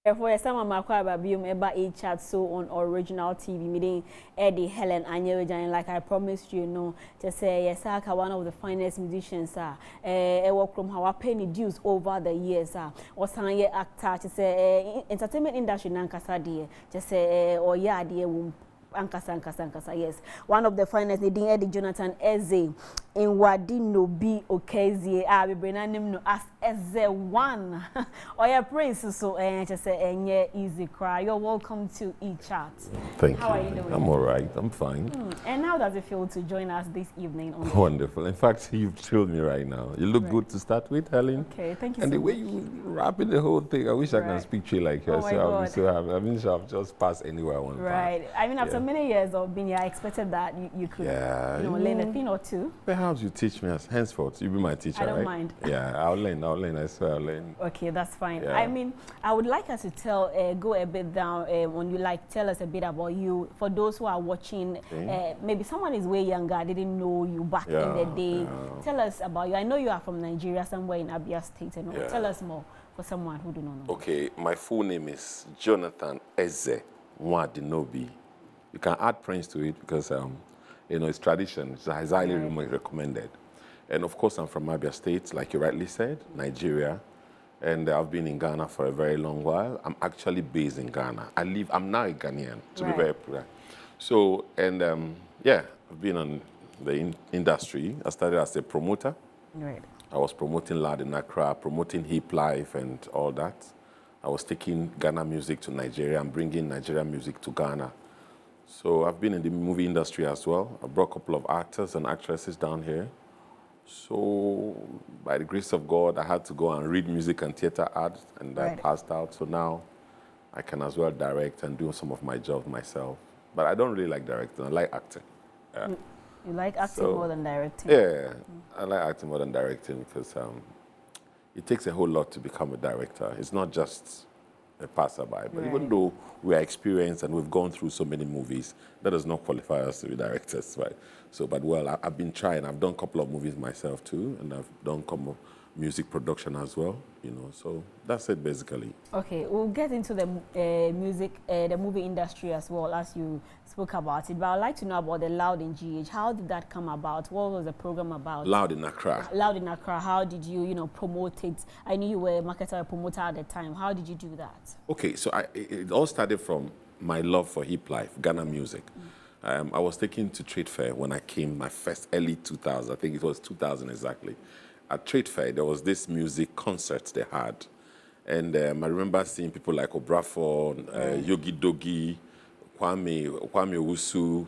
For some Makwa Bium Eba A chat so on original TV meeting Eddie Helen Anyewejan, like I promised you know, just say yes, one of the finest musicians work from how penny dues over the years or some actor to say entertainment industry nankasa dear, just say or yeah dear Ankasa, yes. One of the finest leading Eddie Jonathan EZE in Wadino B Okezi. I be bringing him no as EZE1. Or your praise so just say easy cry. You're welcome to eChat. Thank How you. are you doing? I'm all right. I'm fine. And how does it feel to join us this evening? On Wonderful. In fact, you've thrilled me right now. You look good to start with, Helen. Okay, thank you and so the way you wrapping the whole thing, I wish I can speak to you like you. Oh so I'll be so happy. I mean, I've just passed anywhere I want to pass. I mean, after many years of being here, I expected that you could learn a thing or two. Perhaps you teach me as henceforth. You be my teacher, I don't right? mind. Yeah, I'll learn. I swear I'll learn. Okay, that's fine. Yeah. I mean, I would like us to go a bit down when you tell us a bit about you. For those who are watching, maybe someone is way younger, didn't know you back in the day. Tell us about you. I know you are from Nigeria, somewhere in Abia State. And tell us more for someone who do not know. Okay, my full name is Jonathan EZE Nwadinobi. You can add Prince to it because it's tradition. It's highly recommended. And of course, I'm from Abia State, like you rightly said, Nigeria. And I've been in Ghana for a very long while. I'm actually based in Ghana. I'm now a Ghanaian, to be very clear. So, and I've been on the industry. I started as a promoter. Right. I was promoting Loud in Accra, promoting hip life and all that. I was taking Ghana music to Nigeria and bringing Nigerian music to Ghana. So I've been in the movie industry as well. I brought a couple of actors and actresses down here. So by the grace of God, I had to go and read music and theater art, and I passed out. So now I can as well direct and do some of my job myself. But I don't really like directing. I like acting. Yeah. You like acting more than directing? Yeah, I like acting more than directing because it takes a whole lot to become a director. It's not just a passerby. But even though we are experienced and we've gone through so many movies, that does not qualify us to be directors, right? So, but well, I've been trying. I've done a couple of movies myself too, and I've done a couple of music production as well, so that's it basically. Okay, we'll get into the the movie industry as well, as you spoke about it, but I'd like to know about the Loud in GH. How did that come about? What was the program about? Loud in Accra. Loud in Accra. How did you, promote it? I knew you were a marketer, a promoter at the time. How did you do that? Okay, so it all started from my love for hip life, Ghana music. I was taken to Trade Fair when I came, my first early 2000s, I think it was 2000 exactly. At Trade Fair, there was this music concert they had. And I remember seeing people like Obrafon, Yogi Dogi, Kwame Owusu,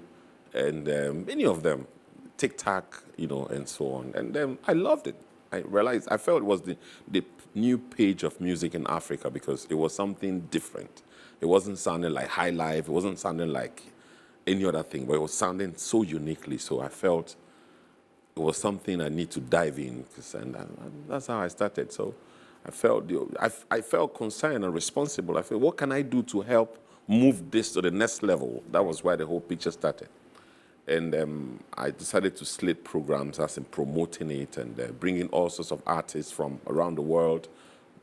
and many of them, Tic Tac, and so on. And I loved it. I realized, I felt it was the new page of music in Africa because it was something different. It wasn't sounding like High Life, it wasn't sounding like any other thing, but it was sounding so uniquely. So I felt it was something I need to dive in, and that's how I started. So I felt concerned and responsible. I felt, what can I do to help move this to the next level? That was why the whole picture started. And I decided to slate programs as in promoting it and bringing all sorts of artists from around the world,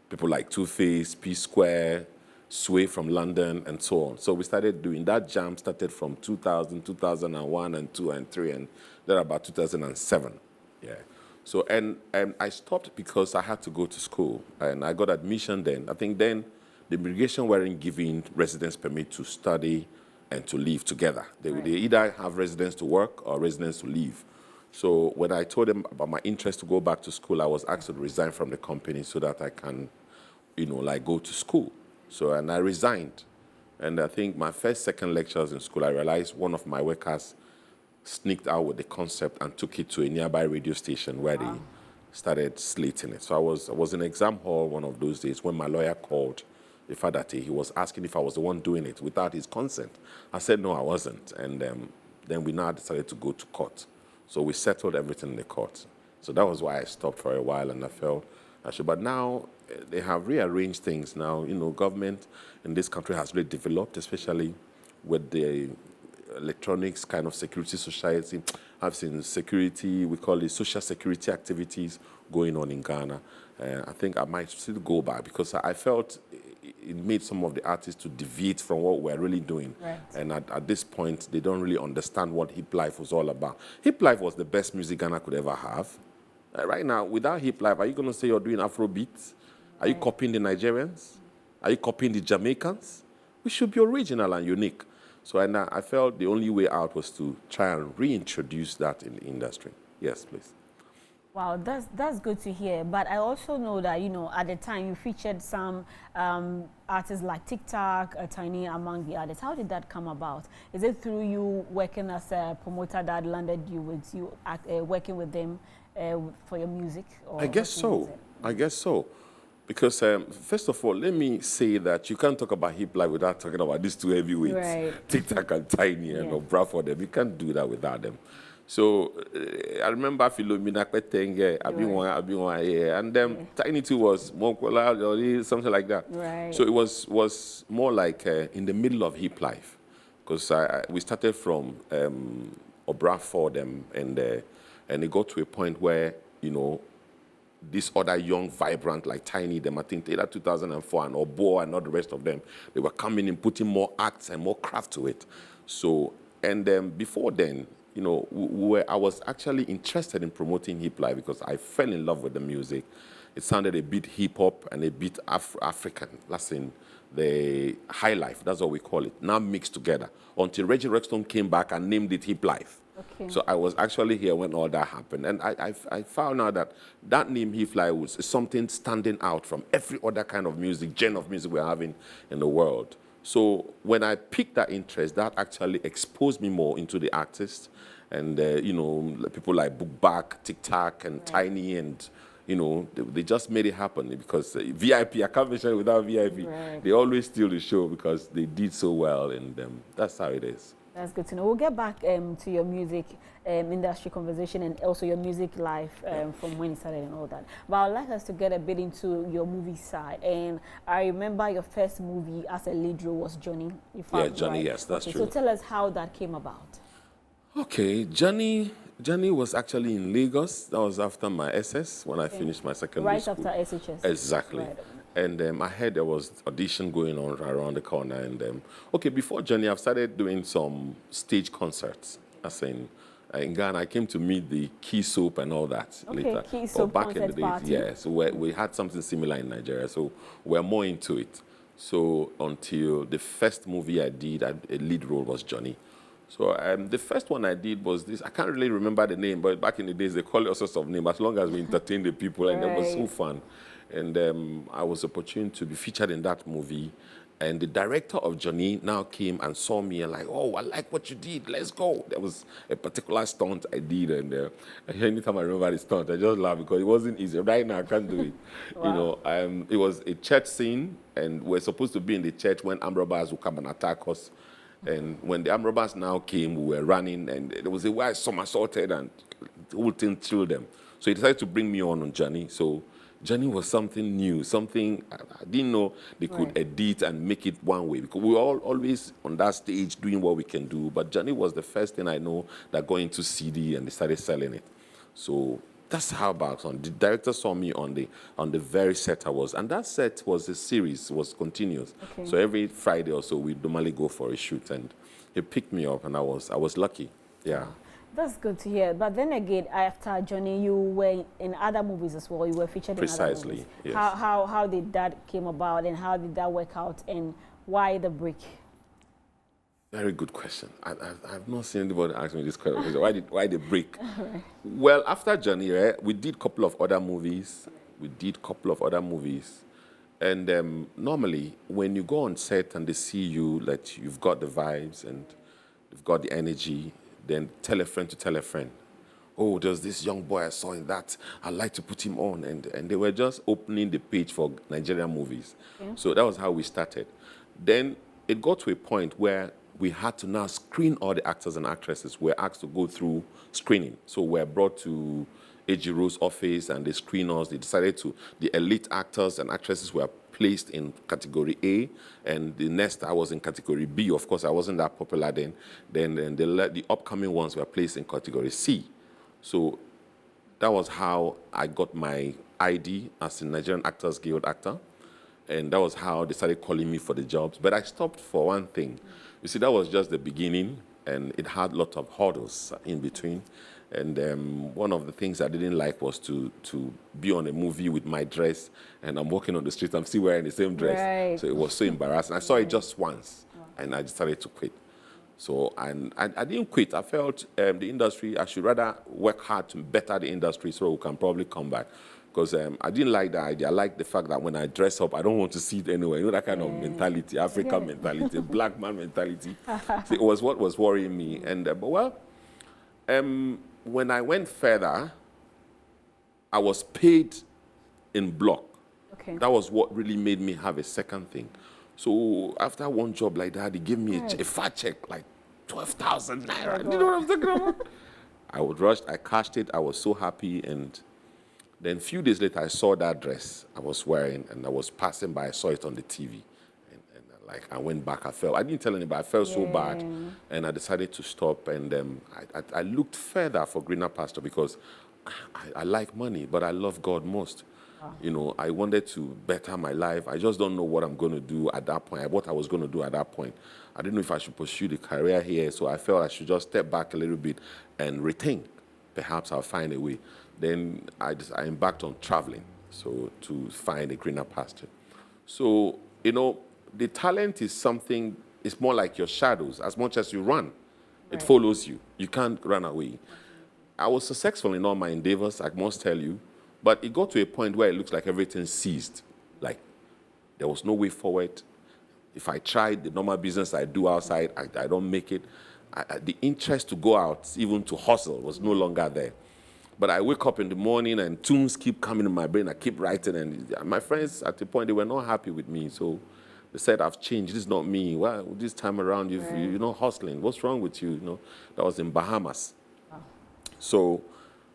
people like Two-Face, P-Square, Sway from London, and so on. So we started doing that. Jam started from 2000, 2001, and 2 and 3, and then about 2007. Yeah. So, and I stopped because I had to go to school, and I got admission then. I think then the immigration weren't giving residence permit to study and to live together. They either have residence to work or residence to live. So when I told them about my interest to go back to school, I was asked to resign from the company so that I can, go to school. So, and I resigned. And I think my second lectures in school, I realized one of my workers sneaked out with the concept and took it to a nearby radio station where they started slating it. So I was in exam hall one of those days when my lawyer called the father. He was asking if I was the one doing it without his consent. I said, no, I wasn't. And then we now decided to go to court. So we settled everything in the court. So that was why I stopped for a while, and I felt I should. But now they have rearranged things. Now, government in this country has really developed, especially with the electronics kind of security society. I've seen security, we call it social security activities going on in Ghana. I think I might still go back because I felt it made some of the artists to deviate from what we're really doing. Right. And at this point, they don't really understand what hip life was all about. Hip life was the best music Ghana could ever have. Right now, without hip life, are you going to say you're doing Afro beats? Are you copying the Nigerians? Are you copying the Jamaicans? We should be original and unique. So I felt the only way out was to try and reintroduce that in the industry. Yes, please. Wow, that's good to hear. But I also know that, you know, at the time you featured some artists like TikTok, Tiny, among the others. How did that come about? Is it through you working as a promoter that landed you with working with them for your music? Or I guess so. I guess so. Because first of all, let me say that you can't talk about hip life without talking about these two heavyweights, right. TikTok and Tiny and Obra for them. You can't do that without them. So I remember Philomena Kwetenge, and Tiny too was Monkola or something like that. Right. So it was more like in the middle of hip life, because we started from Obra for them, and it got to a point where, you know, this other young, vibrant, like Tiny, them, I think Taylor 2004 and Obo and all the rest of them, they were coming in, putting more acts and more craft to it. So, and before then, you know, I was actually interested in promoting hip life because I fell in love with the music. It sounded a bit hip hop and a bit African. That's in the high life, that's what we call it, now mixed together. Until Reggie Rexton came back and named it hip life. Okay. So I was actually here when all that happened. And I found out that name hip life was something standing out from every other kind of music, genre of music we're having in the world. So when I picked that interest, that actually exposed me more into the artists and, you know, people like Bookback, TikTok, and Tiny, and, you know, they just made it happen because VIP, I can't mention it without VIP. Right. They always steal the show because they did so well, and that's how it is. That's good to know. We'll get back to your music industry conversation and also your music life from when you started and all that. But I'd like us to get a bit into your movie side. And I remember your first movie as a lead role was Johnny. Yeah, Johnny, right? Yes, that's true. So tell us how that came about. Okay, Johnny was actually in Lagos. That was after my SS when I finished my secondary school. Right after SHS. Exactly. Right. And I heard there was audition going on around the corner. And okay, before Johnny, I've started doing some stage concerts. As in Ghana, I came to meet the Key Soap and all that later. Key Soap back in the days, party. yeah. So we had something similar in Nigeria. So we're more into it. So until the first movie I did, a lead role was Johnny. So the first one I did was this. I can't really remember the name, but back in the days, they call it all sorts of names, as long as we entertain the people, and it was so fun. And I was opportunity to be featured in that movie. And the director of Johnny now came and saw me and like, oh, I like what you did. Let's go. There was a particular stunt I did. And anytime I remember the stunt, I just laugh because it wasn't easy. Right now, I can't do it. Wow. You know, it was a church scene, and we're supposed to be in the church when armed robbers would come and attack us. And when the armed robbers now came, we were running, and there was a white somersaulted, and the whole thing thrilled them. So he decided to bring me on Johnny. So Johnny was something new, something I didn't know they could edit and make it one way, because we were always on that stage doing what we can do. But Johnny was the first thing I know that got into CD and they started selling it. So that's how about on. The director saw me on the very set I was, and that set was a series, was continuous. Okay. So every Friday or so we normally go for a shoot, and he picked me up, and I was lucky. Yeah. That's good to hear. But then again, after Johnny, you were in other movies as well. You were featured in other movies. Precisely. Yes. How did that came about, and how did that work out, and why the break? Very good question. I've not seen anybody ask me this question. Why the break? Right. Well, after Johnny, we did a couple of other movies. And normally, when you go on set and they see you, that you've got the vibes and you've got the energy, then tell a friend to tell a friend. Oh, there's this young boy I saw in that. I'd like to put him on. And they were just opening the page for Nigerian movies. Yeah. So that was how we started. Then it got to a point where we had to now screen all the actors and actresses. We're asked to go through screening. So we're brought to Ejiro's office, and they screen us. They decided the elite actors and actresses were placed in category A, and the next I was in category B. Of course, I wasn't that popular then. Then the upcoming ones were placed in category C. So that was how I got my ID as a Nigerian Actors Guild actor. And that was how they started calling me for the jobs. But I stopped for one thing. You see, that was just the beginning, and it had lots of hurdles in between. And one of the things I didn't like was to be on a movie with my dress, and I'm walking on the street, I'm still wearing the same dress. Right. So it was so embarrassing. I saw it just once, and I decided to quit. So, and I didn't quit. I felt the industry, I should rather work hard to better the industry so we can probably come back. Because I didn't like the idea. I like the fact that when I dress up, I don't want to see it anywhere. You know, that kind of mentality, African mentality, black man mentality. So it was what was worrying me. And, when I went further, I was paid in block. Okay. That was what really made me have a second thing. So after one job like that, they gave me a fat check, like 12,000 naira. You know what I'm talking about? I would rush, I cashed it, I was so happy. And then a few days later, I saw that dress I was wearing, and I was passing by, I saw it on the TV. And like, I went back, I didn't tell anybody, I felt so bad. And I decided to stop, and I looked further for greener pasture because I like money, but I love God most. You know, I wanted to better my life. I just don't know what I'm going to do at that point, what I was going to do at that point. I didn't know if I should pursue the career here, so I felt I should just step back a little bit and rethink. Perhaps I'll find a way. Then I embarked on traveling, so to find a greener pasture. So, you know, the talent is something, it's more like your shadows. As much as you run, it follows you. You can't run away. I was successful in all my endeavors, I must tell you, but it got to a point where it looks like everything ceased. Like there was no way forward. If I tried the normal business I do outside, I don't make it. The interest to go out, even to hustle, was no longer there. But I wake up in the morning and tunes keep coming in my brain. I keep writing, and my friends at the point, they were not happy with me. So they said, I've changed. This is not me. Well, this time around, you're not hustling. What's wrong with you? You know, that was in Bahamas. So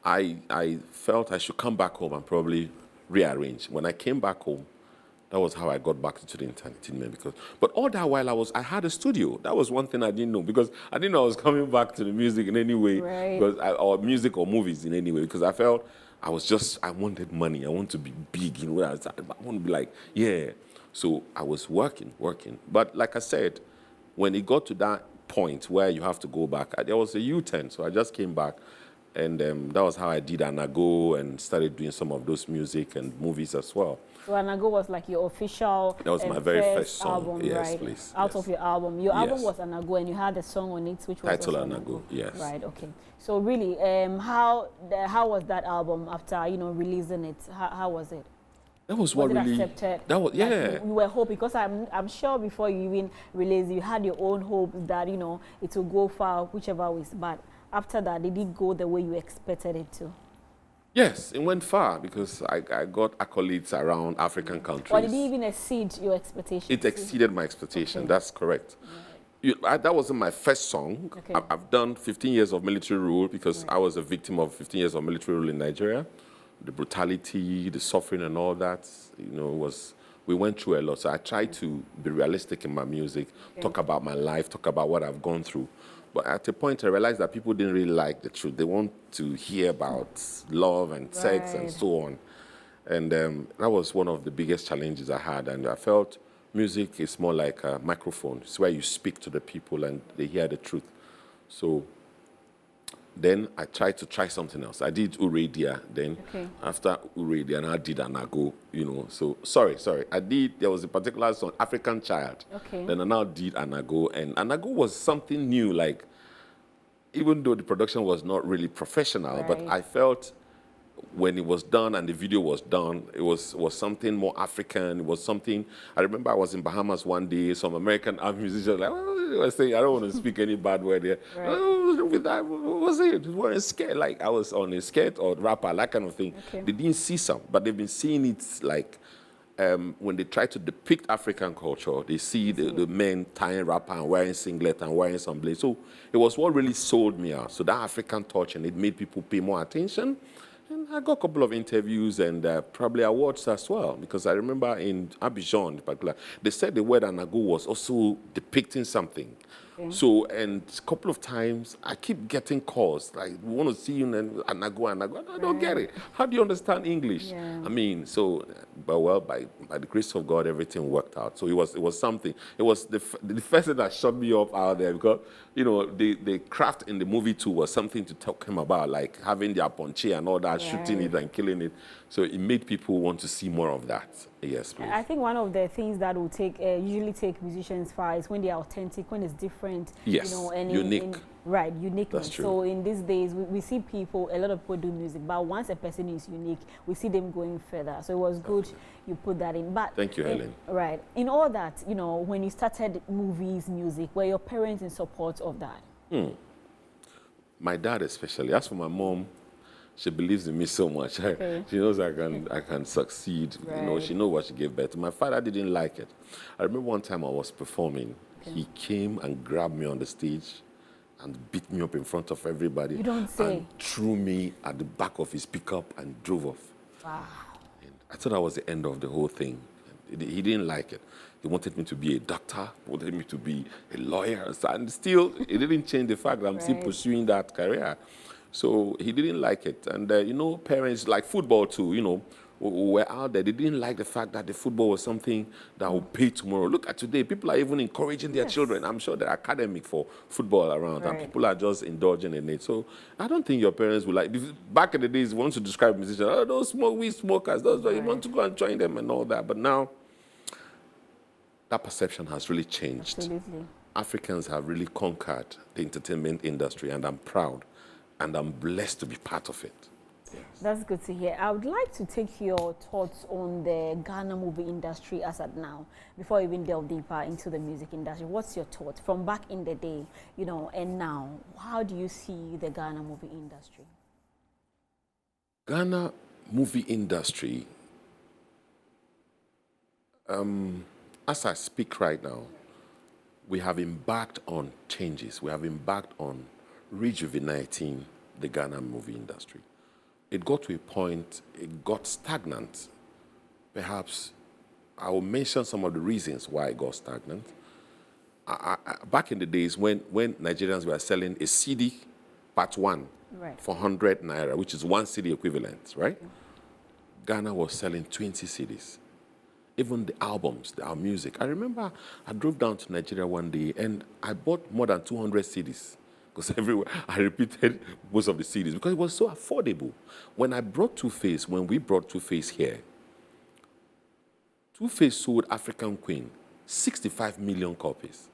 I felt I should come back home and probably rearrange. When I came back home, that was how I got back into the entertainment. But all that while I had a studio. That was one thing I didn't know, because I didn't know I was coming back to the music in any way, or music or movies in any way, because I felt I wanted money. I want to be big, you know. I want to be like, yeah. So I was working. But like I said, when it got to that point where you have to go back, there was a U-turn. So I just came back. And that was how I did Anago and started doing some of those music and movies as well. So Anago was like your official That was my very first song. album, yes, right? Please. Out of your album. Your album was Anago, and you had a song on it which was Title Anago, yes. Right, okay. So really, how was that album after, you know, releasing it? How was it? That was what really accepted? That was, yeah. Like you were hoping, because I'm sure before you even released, you had your own hope that, you know, it will go far, whichever way. But after that, did it go the way you expected it to? Yes, it went far, because I got accolades around African countries. Or did it even exceed your expectations? It exceeded my expectation. That's correct. That wasn't my first song. I've done 15 years of military rule, because I was a victim of 15 years of military rule in Nigeria. The brutality, the suffering and all that, you know, we went through a lot. So I tried to be realistic in my music, talk about my life, talk about what I've gone through. But at a point, I realized that people didn't really like the truth. They want to hear about love and sex and so on. And that was one of the biggest challenges I had. And I felt music is more like a microphone. It's where you speak to the people and they hear the truth. So then I tried to try something else. I did Uredia then. After Uredia, and I did Anago, you know. So, sorry. There was a particular song, African Child. Then I now did Anago. And Anago was something new, like, even though the production was not really professional, but I felt when it was done and the video was done, it was something more African. It was something, I remember I was in Bahamas one day, some American art musicians like, I was saying, I don't want to speak any bad word here. With that, what was it? We weren't scared. Like I was on a skate or rapper, that kind of thing. They didn't see some, but they've been seeing it like when they try to depict African culture, they see the men tying wrapper and wearing singlet and wearing some blades. So it was what really sold me out. So that African touch, and it made people pay more attention. And I got a couple of interviews and probably awards as well, because I remember in Abidjan in particular, they said the word Anago was also depicting something. Okay. So, and a couple of times, I keep getting calls, like, we want to see you, and I go, I don't get it. How do you understand English? Yeah. I mean, so, but well, by the grace of God, everything worked out. So it was something. It was the first thing that shut me up out there, because, you know, the craft in the movie too was something to talk him about, like having their ponche and all that, shooting it and killing it. So it made people want to see more of that. Yes, please. I think one of the things that will take usually take musicians far is when they are authentic, when it's different, Yes, you know, and unique. Right, uniqueness. That's true. So in these days, we see people, a lot of people do music, but once a person is unique, we see them going further. So it was good you put that in. But thank you, Helen. Right. In all that, you know, when you started movies, music, were your parents in support of that? My dad especially. As for my mom, she believes in me so much. Okay. She knows I can succeed. Right. You know, she knows what she gave birth to. My father didn't like it. I remember one time I was performing. Okay. He came and grabbed me on the stage and beat me up in front of everybody. You don't say. And threw me at the back of his pickup and drove off. Wow. And I thought that was the end of the whole thing. He didn't like it. He wanted me to be a doctor, wanted me to be a lawyer, and still, it didn't change the fact that I'm still pursuing that career. So he didn't like it. And, you know, parents, like football too, you know, were out there. They didn't like the fact that the football was something that will pay tomorrow. Look at today, people are even encouraging their children. I'm sure they're academic for football around, and people are just indulging in it. So I don't think your parents would like, back in the days, you want to describe musicians, oh, those weed smokers, those, you want to go and join them and all that. But now, that perception has really changed. Absolutely. Africans have really conquered the entertainment industry, and I'm proud, and I'm blessed to be part of it. Yes. That's good to hear. I would like to take your thoughts on the Ghana movie industry as at now, before we even delve deeper into the music industry. What's your thoughts from back in the day, you know, and now? How do you see the Ghana movie industry? Ghana movie industry, as I speak right now, we have embarked on changes. We have embarked on rejuvenating the Ghana movie industry. It got to a point, it got stagnant. Perhaps I will mention some of the reasons why it got stagnant. Back in the days when Nigerians were selling a CD, part one, for 100 naira, which is one CD equivalent, right? Ghana was selling 20 CDs. Even the albums, our music. I remember I drove down to Nigeria one day and I bought more than 200 CDs. Because everywhere I repeated most of the CDs because it was so affordable. When we brought Two-Face here, Two-Face sold African Queen 65 million copies.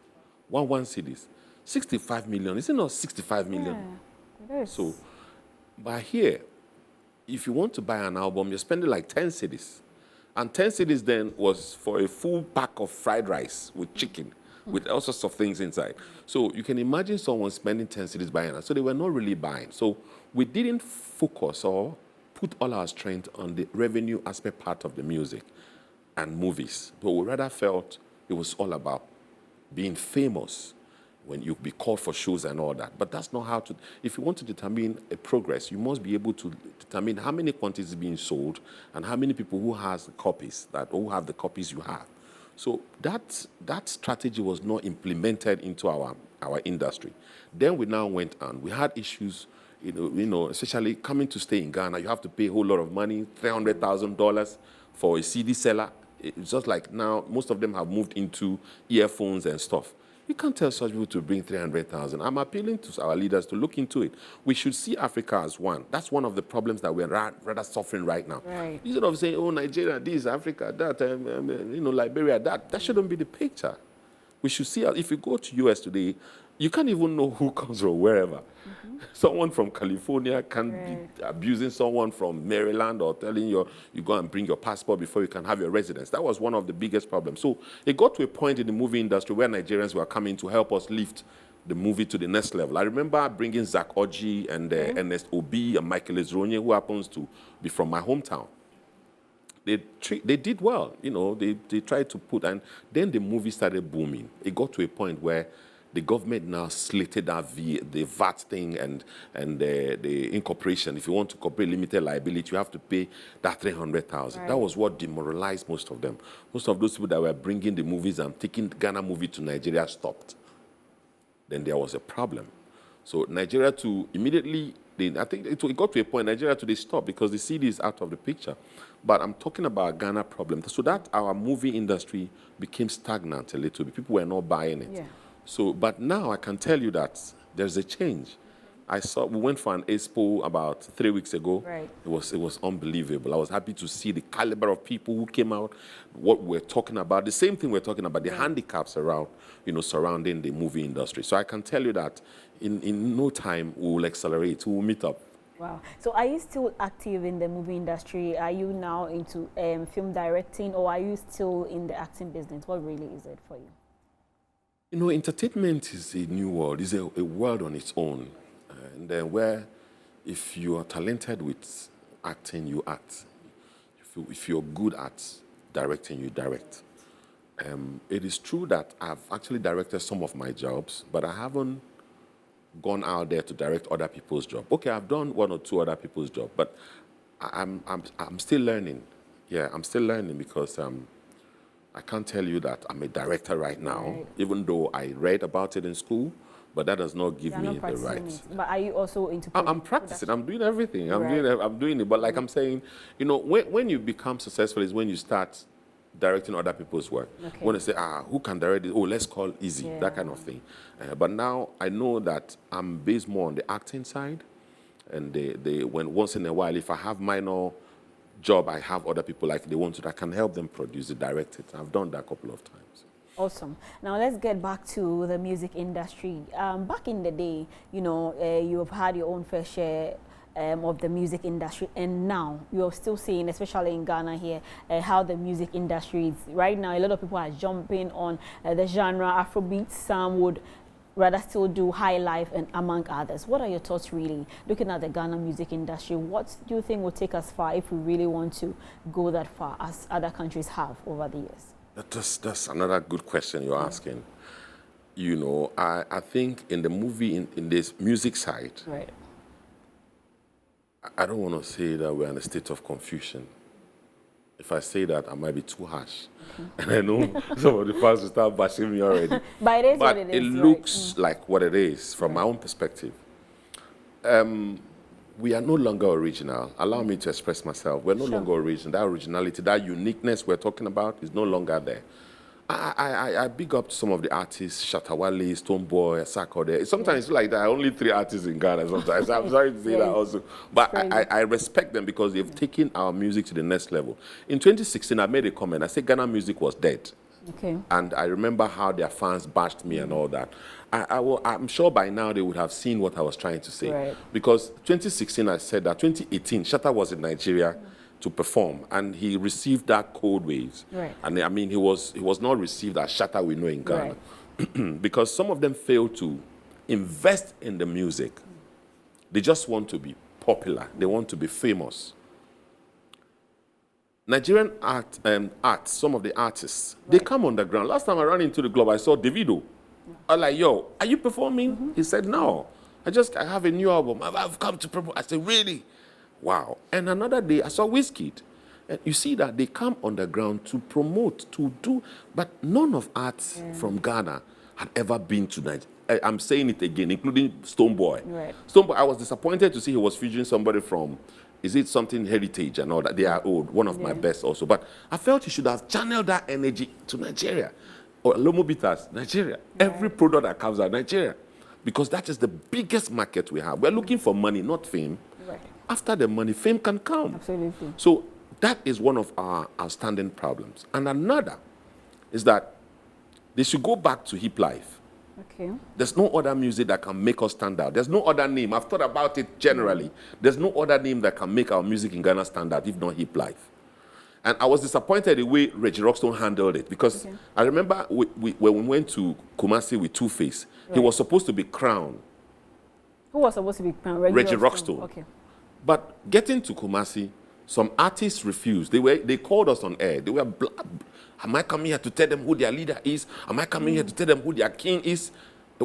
One CDs. 65 million. Is it not 65 million? Yeah, it is. So, by here, if you want to buy an album, you're spending like 10 CDs. And 10 CDs then was for a full pack of fried rice with chicken, with all sorts of things inside. So you can imagine someone spending 10 CDs buying it. So they were not really buying. So we didn't focus or put all our strength on the revenue aspect part of the music and movies. But we rather felt it was all about being famous when you be called for shows and all that. But that's not how to, if you want to determine a progress, you must be able to determine how many quantities being sold and how many people who has copies, who have the copies you have. So that strategy was not implemented into our industry. Then we now went on. We had issues, you know, especially coming to stay in Ghana, you have to pay a whole lot of money, $300,000 for a CD seller. It's just like now, most of them have moved into earphones and stuff. You can't tell such people to bring 300,000. I'm appealing to our leaders to look into it. We should see Africa as one. That's one of the problems that we're rather suffering right now. Right. Instead of saying, oh, Nigeria, this, Africa, that, you know, Liberia, that shouldn't be the picture. We should see, if you go to US today, you can't even know who comes from wherever. Someone from California can be abusing someone from Maryland or telling you go and bring your passport before you can have your residence. That was one of the biggest problems. So it got to a point in the movie industry where Nigerians were coming to help us lift the movie to the next level. I remember bringing Zach Oji and Ernest Obi and Michael Ezronye, who happens to be from my hometown. They did well, you know, they tried to put, and then the movie started booming. It got to a point where the government now slated the VAT thing and the incorporation. If you want to incorporate limited liability, you have to pay that 300,000. Right. That was what demoralized most of them. Most of those people that were bringing the movies and taking Ghana movie to Nigeria stopped. then there was a problem. So Nigeria too, immediately, I think it got to a point, Nigeria too, they stopped because the CD is out of the picture. But I'm talking about Ghana problem. So that our movie industry became stagnant a little bit. People were not buying it. Yeah. So, but now I can tell you that there's a change. We went for an expo about 3 weeks ago. Right. It was unbelievable. I was happy to see the caliber of people who came out, what we're talking about, the same thing we're talking about, the handicaps around, surrounding the movie industry. So I can tell you that in no time we will accelerate, we will meet up. Wow. So are you still active in the movie industry? Are you now into film directing, or are you still in the acting business? What really is it for you? Entertainment is a new world. It's a world on its own. And then where if you are talented with acting, you act. If you're good at directing, you direct. It is true that I've actually directed some of my jobs, but I haven't gone out there to direct other people's jobs. Okay, I've done 1 or 2 other people's jobs, but I'm still learning. Yeah, I'm still learning because I can't tell you that I'm a director right now, even though I read about it in school. But that does not give me the right. But are you also into I'm practicing. I'm doing everything. I'm doing it. But like I'm saying, when you become successful is when you start directing other people's work. Okay. When they say, who can direct it? Oh, let's call EZE, that kind of thing. But now I know that I'm based more on the acting side. And when once in a while, if I have minor job, I have other people like they want to, I can help them produce it, direct it. I've done that a couple of times. Awesome. Now let's get back to the music industry. Back in the day, you have had your own fair share of the music industry, and now you're still seeing, especially in Ghana here, how the music industry is right now. A lot of people are jumping on the genre Afrobeat. Some would rather still do high life, and among others. What are your thoughts really looking at the Ghana music industry? What do you think will take us far if we really want to go that far as other countries have over the years? That's another good question you're asking. I think in the movie, in this music side, right. I don't want to say that we're in a state of confusion. If I say that, I might be too harsh. And I know some of the fans will start bashing me already. But it is what it is. It looks like what it is from my own perspective. We are no longer original. Allow me to express myself. We're no longer original. That originality, that uniqueness we're talking about is no longer there. I big up some of the artists, Shatawale, Stonebwoy, Asako. Sometimes it's like there are only 3 artists in Ghana sometimes. I'm sorry to say that also. But I respect them because they've taken our music to the next level. In 2016, I made a comment. I said Ghana music was dead. Okay. And I remember how their fans bashed me and all that. I'm sure by now they would have seen what I was trying to say. Right. Because 2016, I said that 2018, Shatta was in Nigeria to perform, and he received that cold waves. Right. And I mean, he was not received as Shatta we know in Ghana. Right. Because some of them failed to invest in the music. They just want to be popular. They want to be famous. Nigerian art, some of the artists, they come underground. Last time I ran into the club, I saw Davido. I was like, yo, are you performing? He said, no. I have a new album. I've come to perform. I said, really? Wow. And another day, I saw Wizkid. And you see that they come underground to promote, to do, but none of arts from Ghana had ever been to Nigeria. I'm saying it again, including Stonebwoy. Right. Stonebwoy, I was disappointed to see he was featuring somebody from, is it something Heritage and all that? They are old, one of my best also. But I felt he should have channeled that energy to Nigeria. Or Lomo Bitters, Nigeria. Right. Every product that comes out, Nigeria. Because that is the biggest market we have. We're looking for money, not fame. Right. After the money, fame can come. Absolutely. So that is one of our outstanding problems. And another is that they should go back to hip life. Okay. There's no other music that can make us stand out. There's no other name. I've thought about it generally. There's no other name that can make our music in Ghana stand out, if not hip life. And I was disappointed the way Reggie Rockstone handled it, because I remember when we went to Kumasi with Two-Face, he was supposed to be crowned. Who was supposed to be crowned? Reggie Rockstone. Okay. But getting to Kumasi, some artists refused. They called us on air. They were, am I coming here to tell them who their leader is? Am I coming here to tell them who their king is?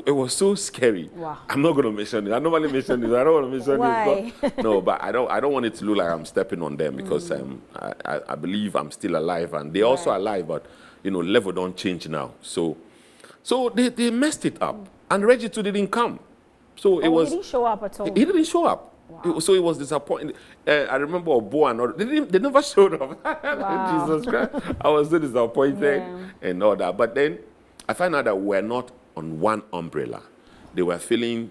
It was so scary. Wow. I'm not going to mention it. I normally mention it. I don't want to mention Why? it. No, but I don't want it to look like I'm stepping on them, because I believe I'm still alive, and they're also alive, but level don't change now. So they messed it up. And Reggie too didn't come. So it was... He didn't show up at all? He didn't show up. Wow. So it was disappointing. I remember Obo and all, they never showed up. Wow. Jesus Christ. I was so disappointed and all that. But then I found out that we're not on one umbrella. They were feeling,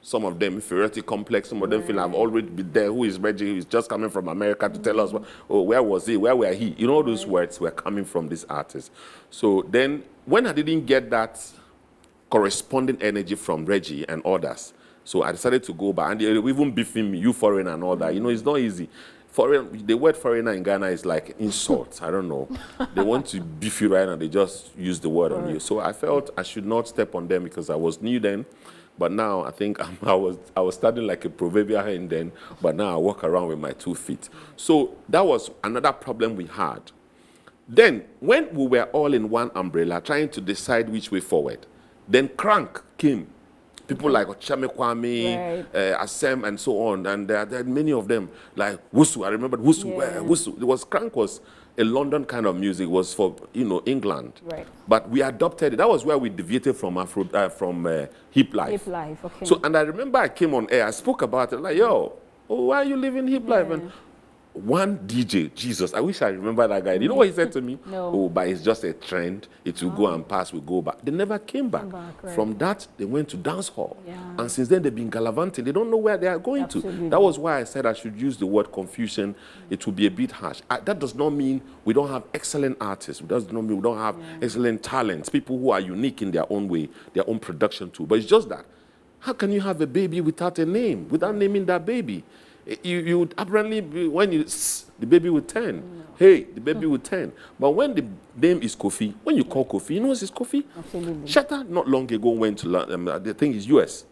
some of them, inferiority complex. Some of them feel I've already been there. Who is Reggie? He's just coming from America to tell us, oh, where was he? Where were he? You know, those words were coming from this artist. So then when I didn't get that corresponding energy from Reggie and others, so I decided to go back. And they were even beefing me, you foreigner and all that. You know, it's not easy. The word foreigner in Ghana is like insult. I don't know. They want to beef you right now. They just use the word on you. So I felt I should not step on them because I was new then. But now I think I was standing like a proverbial hen then. But now I walk around with my 2 feet. So that was another problem we had. Then when we were all in one umbrella trying to decide which way forward, then Crank came. People like Ochame Kwame, Asem, and so on. And there are many of them, like Wusu. I remember Wusu. Wusu. Crank was a London kind of music, was for, you know, England. Right. But we adopted it. That was where we deviated from hip life. Hip life, okay. So, and I remember I came on air, I spoke about it, like, yo, why are you living hip life? And one DJ, Jesus, I wish I remember that guy. You know what he said to me? No. Oh, but it's just a trend. It will go and pass, we'll go back. They never came back. From that, they went to dance hall. And since then, they've been gallivanting. They don't know where they are going to. That was why I said I should use the word confusion. It will be a bit harsh. That does not mean we don't have excellent artists. It does not mean we don't have excellent talents, people who are unique in their own way, their own production too. But it's just that, how can you have a baby without a name, without naming that baby? You would apparently, when the baby would turn. Hey, the baby would turn. But when the name is Kofi, when you call Kofi, you know it's Kofi? Absolutely. Shatta not long ago went to, the thing is US.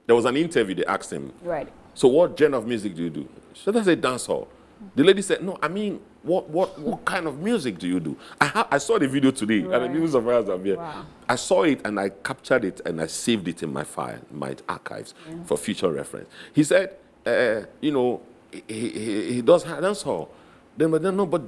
There was an interview, they asked him. Right. So what genre of music do you do? Shatta said dancehall. The lady said, no, I mean, what kind of music do you do? I saw the video today, and I'm even surprised I'm here. Wow. I saw it, and I captured it, and I saved it in my file, my archives, for future reference. He said, you know, he does dancehall. But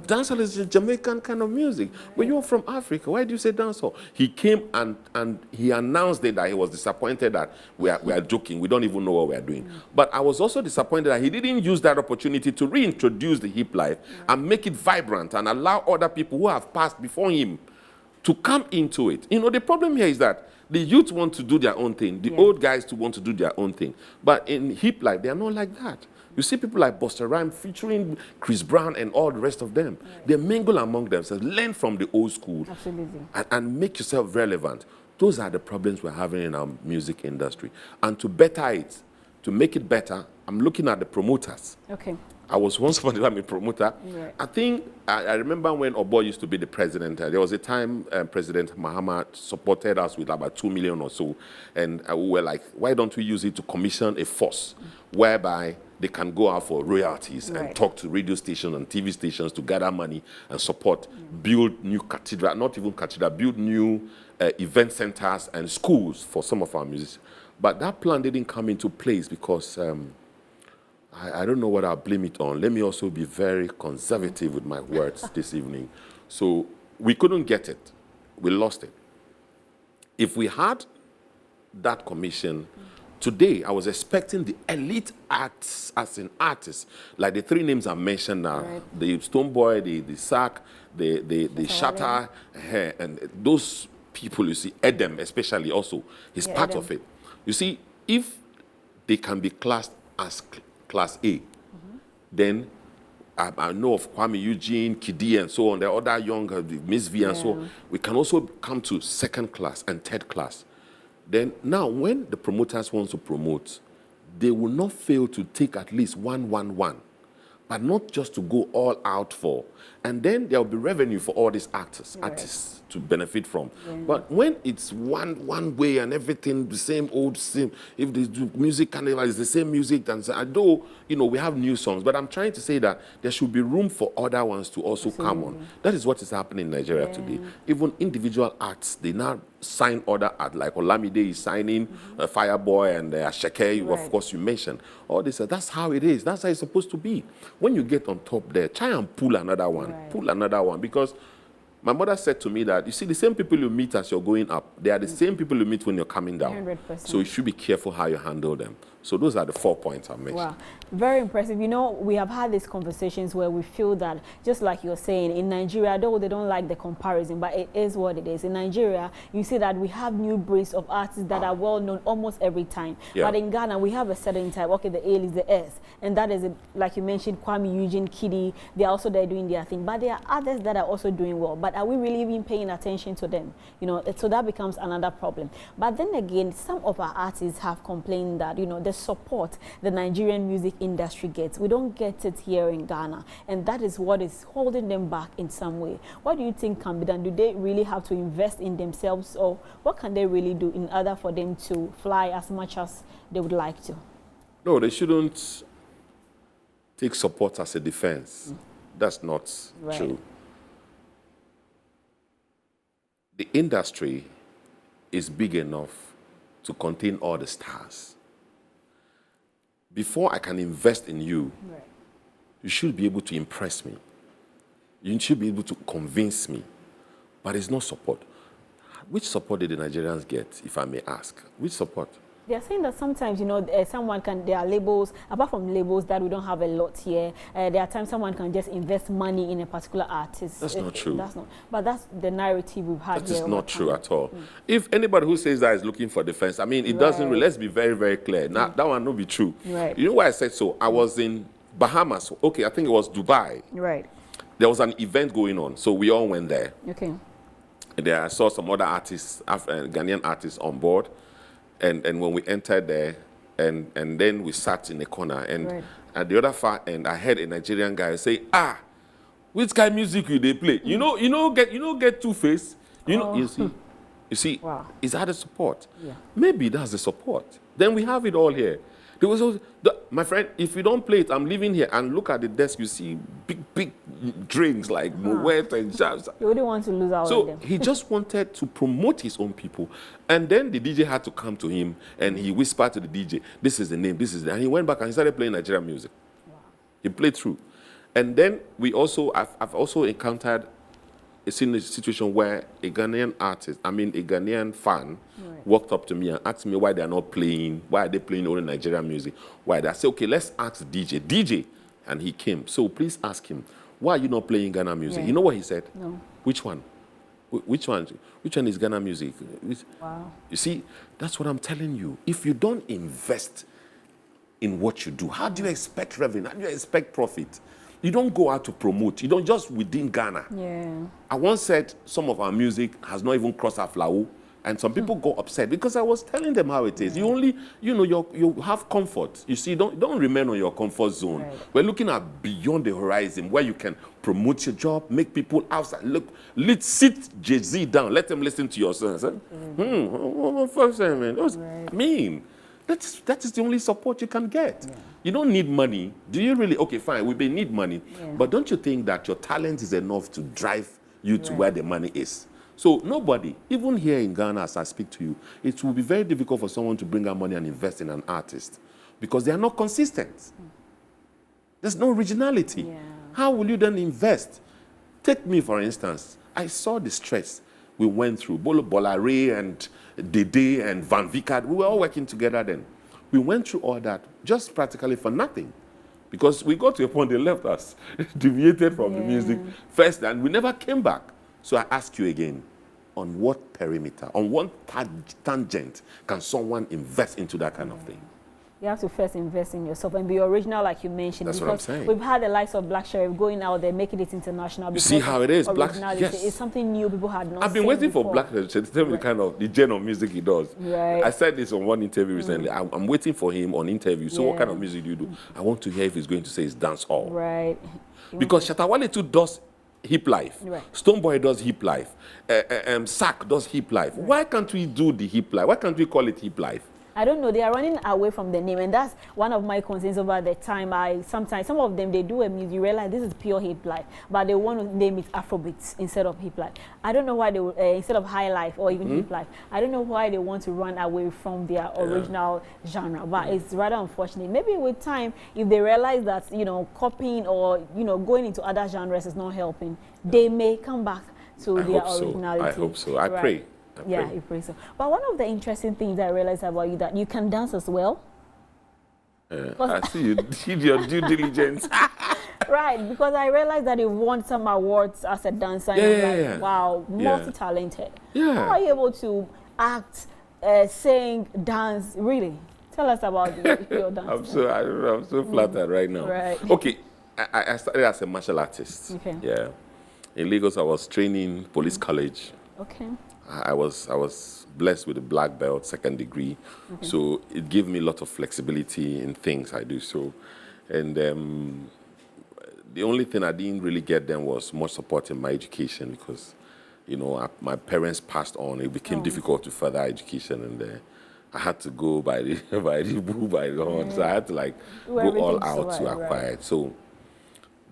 dancehall is a Jamaican kind of music. When you're from Africa, why do you say dancehall? He came and he announced it that he was disappointed that we are joking. We don't even know what we are doing. But I was also disappointed that he didn't use that opportunity to reintroduce the hip life and make it vibrant and allow other people who have passed before him to come into it. You know, the problem here is that the youth want to do their own thing. The old guys too want to do their own thing. But in hip life, they are not like that. You see people like Busta Rhymes featuring Chris Brown and all the rest of them. They mingle among themselves, learn from the old school. Absolutely. And make yourself relevant. Those are the problems we're having in our music industry. And to better it, to make it better, I'm looking at the promoters. Okay. I was once upon a time a promoter. Right. I think, I remember when Obo used to be the president, there was a time President Mahama supported us with about 2 million or so. And we were like, why don't we use it to commission a force whereby they can go out for royalties and talk to radio stations and TV stations to gather money and support, build new cathedral, not even cathedral, build new event centers and schools for some of our musicians. But that plan didn't come into place because I don't know what I'll blame it on. Let me also be very conservative with my words this evening. So we couldn't get it. We lost it. If we had that commission, today I was expecting the elite acts as in artists, like the 3 names I mentioned now, the Stonebwoy, the Sack, the Shatter, and those people, you see, Edem especially also, is part of it. You see, if they can be classed as Class A, then I know of Kwame Eugene, Kidi, and so on, the other young, Miss V, and so on. We can also come to 2nd class and 3rd class. Then now, when the promoters want to promote, they will not fail to take at least 111, but not just to go all out for. And then there will be revenue for all these artists to benefit from. But when it's one way and everything, the same old same, if they do music carnival, it's the same music, and although, you know, we have new songs, but I'm trying to say that there should be room for other ones to also come on. That is what is happening in Nigeria today. Even individual acts, they now sign other art, like Olamide is signing Fireboy and Ashake, of course you mentioned. All this, that's how it is. That's how it's supposed to be. When you get on top there, try and pull another one. Pull another one, because My mother said to me that, you see, the same people you meet as you're going up, they are the same people you meet when you're coming down. 100%. So you should be careful how you handle them. So those are the 4 points I mentioned. Wow, very impressive. You know, we have had these conversations where we feel that, just like you're saying, in Nigeria, though they don't like the comparison, but it is what it is. In Nigeria, you see that we have new breeds of artists that are well known almost every time. Yeah. But in Ghana, we have a certain type. Okay, the A is the S, and that is, like you mentioned, Kwame, Eugene, Kiddy. They're also there doing their thing. But there are others that are also doing well. But are we really even paying attention to them? You know, so that becomes another problem. But then again, some of our artists have complained that, you know, the support the Nigerian music industry gets, we don't get it here in Ghana, and that is what is holding them back in some way. What do you think can be done? Do they really have to invest in themselves, or what can they really do in order for them to fly as much as they would like to? No, they shouldn't take support as a defense. That's not true. The industry is big enough to contain all the stars. Before I can invest in you, you should be able to impress me. You should be able to convince me. But it's not support. Which support did the Nigerians get, if I may ask? Which support? They're saying that sometimes, you know, there are labels, apart from labels that we don't have a lot here, there are times someone can just invest money in a particular artist. That's not true. That's not, but that's the narrative we've had here. That is not true at all. If anybody who says that is looking for defense, I mean, it doesn't really, let's be very, very clear. Now, that one not be true. You know why I said so? I was in Bahamas. Okay, I think it was Dubai. There was an event going on, so we all went there. Okay. And there I saw some other artists, Ghanaian artists on board. And when we entered there, and then we sat in a corner, and at the other far end, I heard a Nigerian guy say, "Ah, which kind of music will they play? You know, get Two-Face. You see, is that the support? Yeah. Maybe that's the support. Then we have it all here. There was also, my friend, if you don't play it, I'm leaving here, and look at the desk, you see big drinks like Moet and Jazz. You wouldn't want to lose out on them. So he just wanted to promote his own people. And then the DJ had to come to him, and he whispered to the DJ, this is the name, this is the name. And he went back and he started playing Nigerian music. He played through. And then I've also encountered a situation where a Ghanaian fan walked up to me and asked me why they are not playing, why are they playing only Nigerian music? Why? I said, okay, let's ask DJ. And he came. So please ask him, why are you not playing Ghana music? You know what he said? No. Which one? Which one is Ghana music? Wow. You see, that's what I'm telling you. If you don't invest in what you do, how do you expect revenue? How do you expect profit? You don't go out to promote. You don't just within Ghana. Yeah. I once said some of our music has not even crossed our flower, and some people got upset because I was telling them how it is. You only, you have comfort. You see, don't remain on your comfort zone. We're looking at beyond the horizon where you can promote your job, make people outside. Look, let's sit Jay-Z down. Let them listen to your songs. First time, man. I mean, that is the only support you can get. You don't need money. Do you really? Okay, fine, we may need money. But don't you think that your talent is enough to drive you to where the money is? So nobody, even here in Ghana as I speak to you, it will be very difficult for someone to bring out money and invest in an artist because they are not consistent. There's no originality. How will you then invest? Take me, for instance. I saw the stress we went through. Bolo Bolare and Dede and Van Vickard, we were all working together then. We went through all that just practically for nothing because we got to a point they left us, deviated from the music first, and we never came back. So I ask you again, on what perimeter, on what tangent can someone invest into that kind of thing? You have to first invest in yourself and be original, like you mentioned. That's what I'm saying. We've had the likes of Black Sheriff going out there, making it international. You see how it is. It's something new people had not I've been waiting for Black Sheriff to tell me the genre of music he does. I said this on one interview recently. I'm waiting for him on interview. So what kind of music do you do? I want to hear if he's going to say it's dance hall. Because Shatta Wale too does hip life. Stonebwoy does hip life. Sack does hip life. Why can't we do the hip life? Why can't we call it hip life? I don't know. They are running away from the name, and that's one of my concerns over the time. Sometimes some of them, they do a music, you realize this is pure hip life, but they want to name it Afrobeats instead of hip life. I don't know why they instead of high life or even hip life. I don't know why they want to run away from their original genre, but it's rather unfortunate. Maybe with time, if they realize that copying or going into other genres is not helping, they may come back to their originality. I hope so. I right. pray. Yeah, you pray so. But one of the interesting things that I realized about you that you can dance as well. I see you did your due diligence. Right, because I realized that you won some awards as a dancer. Yeah. Wow, multi-talented. Yeah. How are you able to act, sing, dance? Really? Tell us about your dance. I'm so flattered right now. Right. Okay, I started as a martial artist. Okay. Yeah. In Lagos, I was training police college. Okay. I was blessed with a black belt, 2nd degree. Okay. So it gave me a lot of flexibility in things I do. So, and the only thing I didn't really get then was much support in my education because, my parents passed on. It became difficult to further education, and I had to go by the horn. So I had to go all out to acquire it. So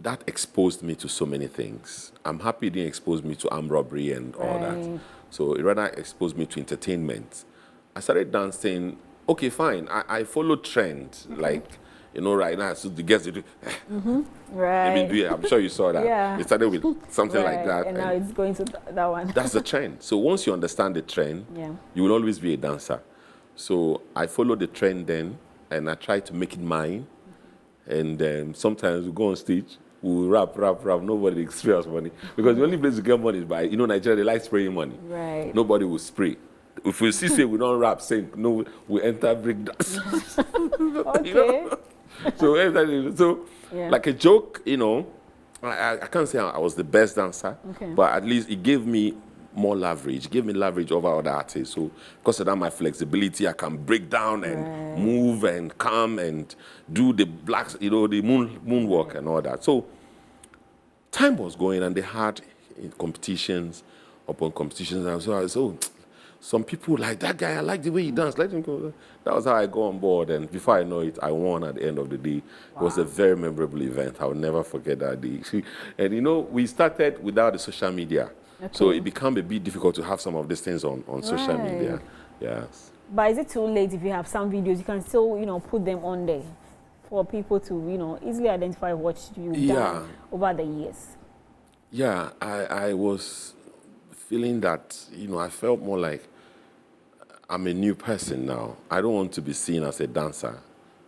that exposed me to so many things. I'm happy it didn't expose me to armed robbery and all that. So it rather exposed me to entertainment. I started dancing. Okay, fine. I followed trend. Right now, so the girls do. Right. I'm sure you saw that. Yeah. It started with something like that. And now it's going to that one. That's the trend. So once you understand the trend, you will always be a dancer. So I followed the trend then, and I tried to make it mine. And sometimes we go on stage, we rap. Nobody experience money. Because the only place you get money is by, Nigeria, they like spraying money. Right. Nobody will spray. If we say we don't rap, sing, no, we enter break dance. Okay. So like a joke, I can't say I was the best dancer, but at least it gave me more leverage. It gave me leverage over other artists. So because of that, my flexibility, I can break down and move and come and do the blacks, the moonwalk and all that. So time was going, and they had competitions upon competitions, and so some people like that guy. I like the way he danced. Let him go. That was how I got on board, and before I know it, I won at the end of the day. Wow. It was a very memorable event. I will never forget that day. And we started without the social media, so it became a bit difficult to have some of these things on social media. Yes. But is it too late if you have some videos? You can still, put them on there for people to, easily identify what you've done over the years. Yeah, I was feeling that, I felt more like I'm a new person now. I don't want to be seen as a dancer.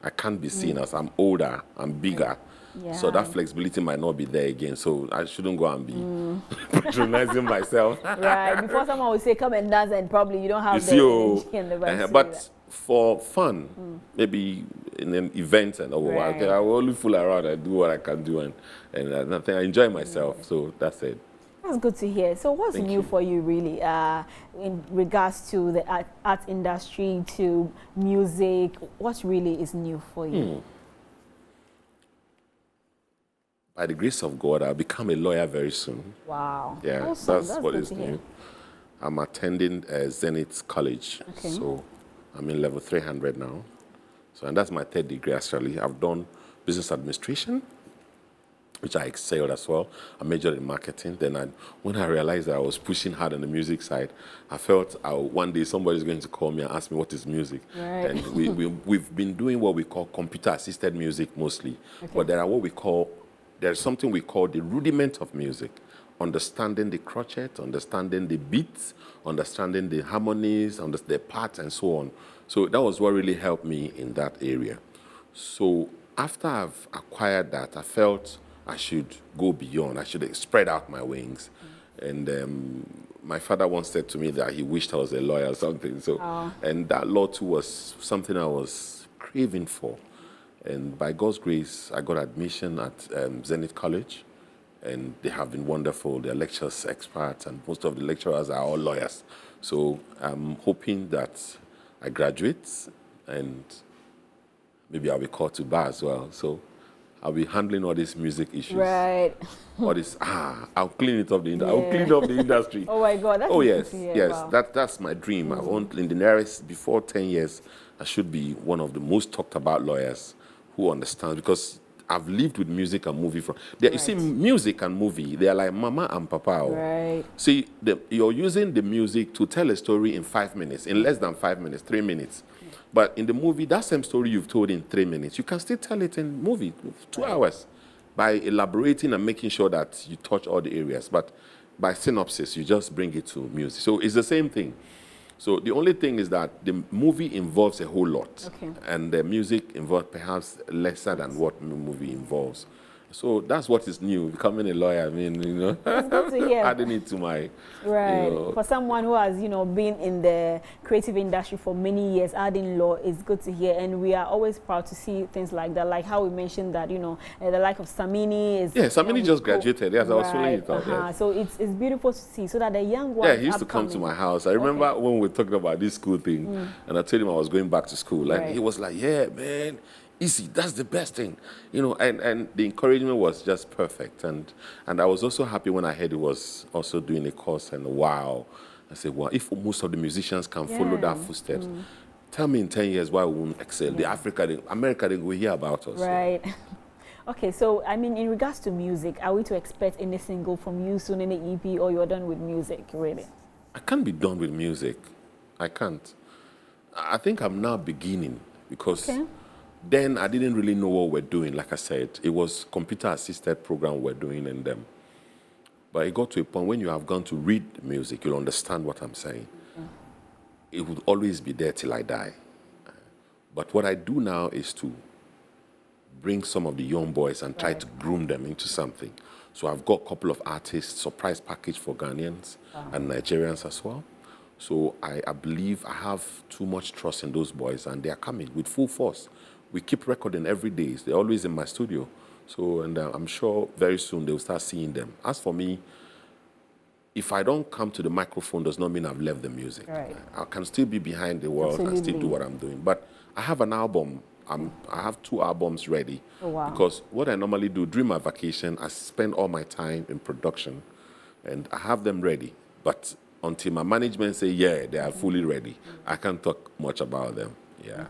I can't be seen as I'm older, I'm bigger. Yeah. So that flexibility might not be there again. So I shouldn't go and be patronizing myself. Right. Before someone will say, come and dance, and probably you don't have the energy and the vibe. But for fun, maybe in an event and all, I will only fool around and do what I can do, and I think I enjoy myself. So that's it. That's good to hear. So what's new for you, really, in regards to the art industry, to music? What really is new for you? By the grace of God, I'll become a lawyer very soon. Wow. Yeah, awesome. that's what is new. I'm attending Zenith College. Okay. So I'm in level 300 now. So, and that's my 3rd degree, actually. I've done business administration, which I excelled as well. I majored in marketing. Then when I realized that I was pushing hard on the music side, I felt one day somebody's going to call me and ask me what is music. Right. And we've been doing what we call computer-assisted music mostly. Okay. But there's something we call the rudiment of music. Understanding the crotchet, understanding the beats, understanding the harmonies, the parts, and so on. So that was what really helped me in that area. So after I've acquired that, I felt I should go beyond. I should spread out my wings. And my father once said to me that he wished I was a lawyer or something. So, and that law too was something I was craving for. And by God's grace, I got admission at Zenith College. And they have been wonderful. They're lecturers, experts, and most of the lecturers are all lawyers. So I'm hoping that I graduate and maybe I'll be called to bar as well. So I'll be handling all these music issues. Right. All this, I'll clean it up I'll clean up the industry. Oh my God, that's yes. Wow. That's my dream. I want in the nearest, before 10 years, I should be one of the most talked about lawyers who understands, because I've lived with music and movie you see, music and movie, they are like mama and papa. Right. See, you're using the music to tell a story in 5 minutes, in less than 5 minutes, 3 minutes. But in the movie, that same story you've told in 3 minutes, you can still tell it in movie, 2 hours, by elaborating and making sure that you touch all the areas. But by synopsis, you just bring it to music. So it's the same thing. So the only thing is that the movie involves a whole lot, and the music involves perhaps lesser than what the movie involves. So that's what is new. Becoming a lawyer, I mean, you know, it's good to hear. adding it to my, right. You know, for someone who has, you know, been in the creative industry for many years, adding law is good to hear, and we are always proud to see things like that. Like how we mentioned that, you know, the like of Samini is. Yeah, Samini just graduated. Yes, I was feeling it out there. So it's beautiful to see, so that the young ones. Yeah, he used to come to my house. I remember when we were talking about this school thing, and I told him I was going back to school, and he was like, "Yeah, man. EZE, that's the best thing," you know, and the encouragement was just perfect, and I was also happy when I heard he was also doing a course, and wow, I said, well, if most of the musicians can follow that footsteps, tell me in 10 years why we won't excel. The America, they will hear about us. Right. So. Okay, so I mean, in regards to music, are we to expect any single from you soon, any EP, or you're done with music, really? I can't be done with music. I can't. I think I'm now beginning, because then I didn't really know what we're doing. Like I said, it was computer-assisted program we're doing in them. But it got to a point when you have gone to read music, you'll understand what I'm saying. It would always be there till I die. But what I do now is to bring some of the young boys and try to groom them into something. So I've got a couple of artists, surprise package for Ghanaians and Nigerians as well. So I believe I have too much trust in those boys, and they are coming with full force. We keep recording every day. They're always in my studio. So, and I'm sure very soon they'll start seeing them. As for me, if I don't come to the microphone, does not mean I've left the music. Right. I can still be behind the world and still do what I'm doing. But I have an album. I have 2 albums ready. Oh, wow. Because what I normally do during my vacation, I spend all my time in production, and I have them ready. But until my management say, yeah, they are fully ready, I can't talk much about them. Yeah.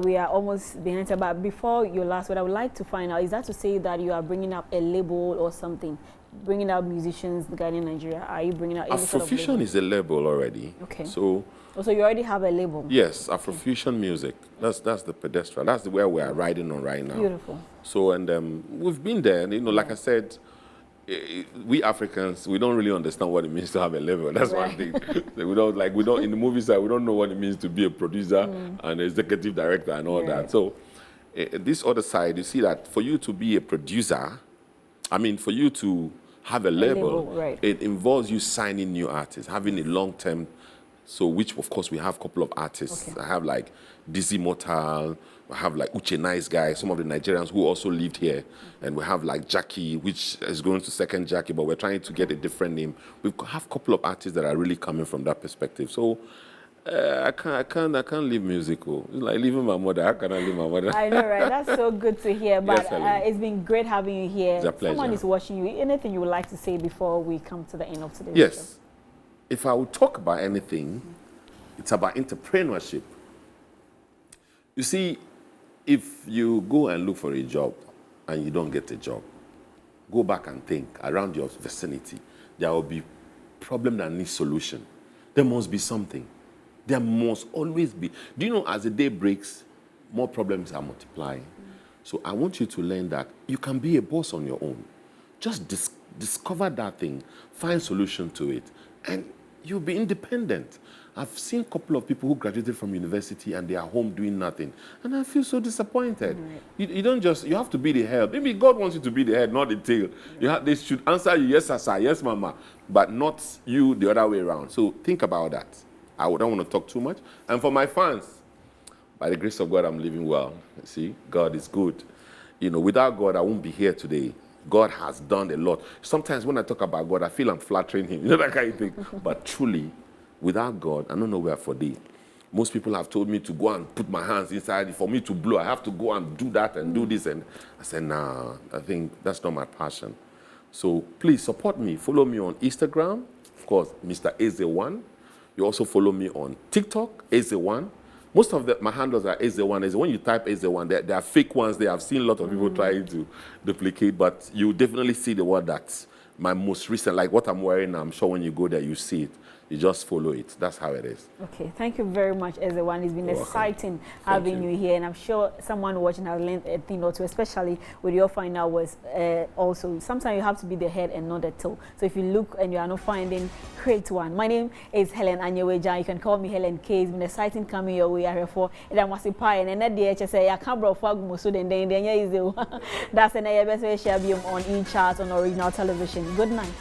We are almost behind, but before your last word, I would like to find out, is that to say that you are bringing up a label or something? Bringing out musicians, the guy in Nigeria, are you bringing out any sort of label? Afrofusion is a label already. Okay. So you already have a label? Yes, Afrofusion music. That's the pedestal. That's where we are riding on right now. Beautiful. So, and we've been there, and, you know, like I said, we Africans, we don't really understand what it means to have a label. That's one thing. we don't in the movie side, we don't know what it means to be a producer and executive director and all that. So this other side, you see that for you to be a producer, I mean, for you to have a label, it involves you signing new artists, having a long-term, so which of course we have a couple of artists. I have like Dizzy Mortal, I have like Uche Nice Guy, some of the Nigerians who also lived here. And we have like Jackie, which is going to second Jackie, but we're trying to get a different name. We have a couple of artists that are really coming from that perspective. So I can't leave music. It's like leaving my mother. How can I leave my mother? I know, right? That's so good to hear. But it's been great having you here. It's a pleasure. Someone is watching you. Anything you would like to say before we come to the end of today's show? If I would talk about anything, it's about entrepreneurship. You see, if you go and look for a job and you don't get a job, go back and think around your vicinity. There will be problem that needs solution. There must be something. There must always be. Do you know, as the day breaks, more problems are multiplying. So I want you to learn that you can be a boss on your own. Just discover that thing, find solution to it, and you'll be independent. I've seen a couple of people who graduated from university and they are home doing nothing. And I feel so disappointed. You don't just, you have to be the head. Maybe God wants you to be the head, not the tail. They should answer you, yes, sir, yes, mama, but not you the other way around. So think about that. I don't want to talk too much. And for my fans, by the grace of God, I'm living well. See, God is good. You know, without God, I won't be here today. God has done a lot. Sometimes when I talk about God, I feel I'm flattering him. You know that kind of thing. But truly, without God, I don't know where for thee. Most people have told me to go and put my hands inside. For me to blow, I have to go and do that and do this. And I said, nah, I think that's not my passion. So please support me. Follow me on Instagram, of course, Mr. EZE1. You also follow me on TikTok, EZE1. Most of my handles are EZE1. When you type EZE1, there are fake ones there. I've seen a lot of people trying to duplicate, but you definitely see the one that's my most recent, like what I'm wearing now. I'm sure when you go there, you see it. You just follow it. That's how it is. Okay, thank you very much, everyone. It's been exciting having you here, and I'm sure someone watching has learned a thing or two, especially with your final words. Also, sometimes you have to be the head and not the tail. So if you look and you are not finding, create one. My name is Helen Anyeweja. You can call me Helen K. It's been exciting coming your way. I for it. I must pie and then the HSA. I can't bro for so then EZE. That's an best way share on E-Chart on Original Television. Good night.